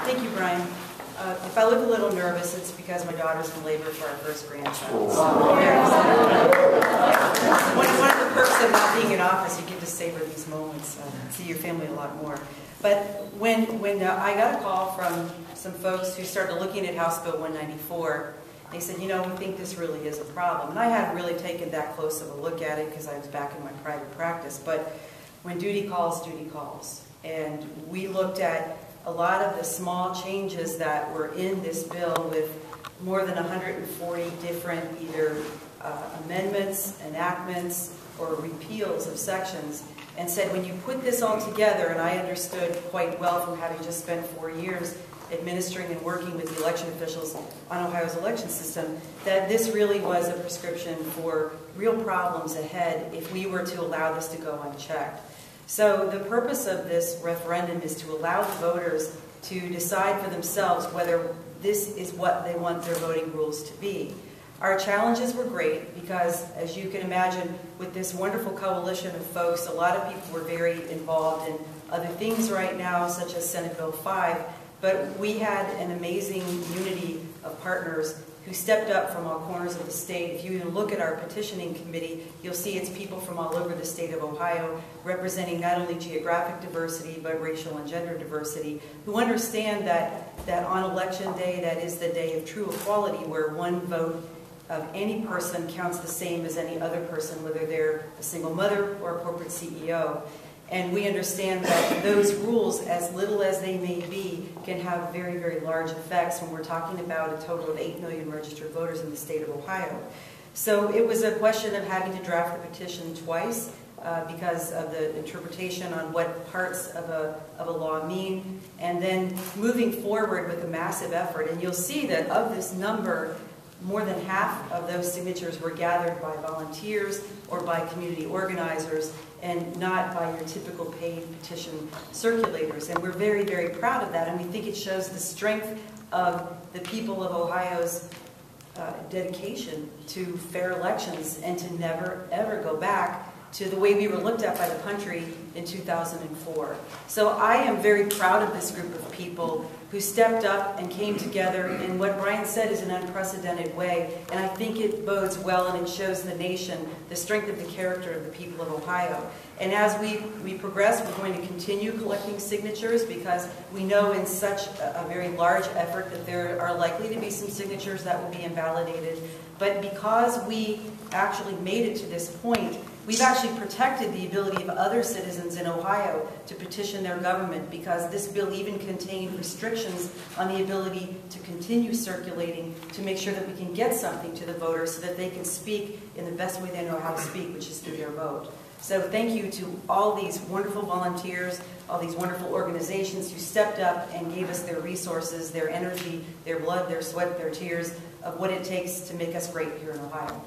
Thank you, Brian. If I look a little nervous, it's because my daughter's in labor for our first grandchild. So one of the perks of not being in office, you get to savor these moments, see your family a lot more. But when I got a call from some folks who started looking at House Bill 194, they said, you know, we think this really is a problem. And I hadn't really taken that close of a look at it because I was back in my private practice. But when duty calls, duty calls. And we looked at a lot of the small changes that were in this bill with more than 140 different either amendments, enactments, or repeals of sections, and said when you put this all together, and I understood quite well from having just spent 4 years administering and working with the election officials on Ohio's election system, that this really was a prescription for real problems ahead if we were to allow this to go unchecked. So the purpose of this referendum is to allow the voters to decide for themselves whether this is what they want their voting rules to be. Our challenges were great because, as you can imagine, with this wonderful coalition of folks, a lot of people were very involved in other things right now, such as Senate Bill 5, but we had an amazing unity of partners who stepped up from all corners of the state. If you even look at our petitioning committee, you'll see it's people from all over the state of Ohio representing not only geographic diversity, but racial and gender diversity, who understand that on election day, that is the day of true equality, where one vote of any person counts the same as any other person, whether they're a single mother or a corporate CEO. And we understand that those rules, as little as they may be, can have very, very large effects when we're talking about a total of 8 million registered voters in the state of Ohio. So it was a question of having to draft the petition twice because of the interpretation on what parts of a law mean, and then moving forward with a massive effort. And you'll see that of this number, more than half of those signatures were gathered by volunteers or by community organizers, and not by your typical paid petition circulators. And we're very, very proud of that, and we think it shows the strength of the people of Ohio's dedication to fair elections and to never, ever go back to the way we were looked at by the country in 2004. So I am very proud of this group of people who stepped up and came together in what Brian said is an unprecedented way, and I think it bodes well and it shows the nation the strength of the character of the people of Ohio. And as we progress, we're going to continue collecting signatures because we know in such a very large effort that there are likely to be some signatures that will be invalidated. But because we actually made it to this point, we've actually protected the ability of other citizens in Ohio to petition their government, because this bill even contained restrictions on the ability to continue circulating to make sure that we can get something to the voters so that they can speak in the best way they know how to speak, which is through their vote. So thank you to all these wonderful volunteers, all these wonderful organizations who stepped up and gave us their resources, their energy, their blood, their sweat, their tears, of what it takes to make us great here in Ohio.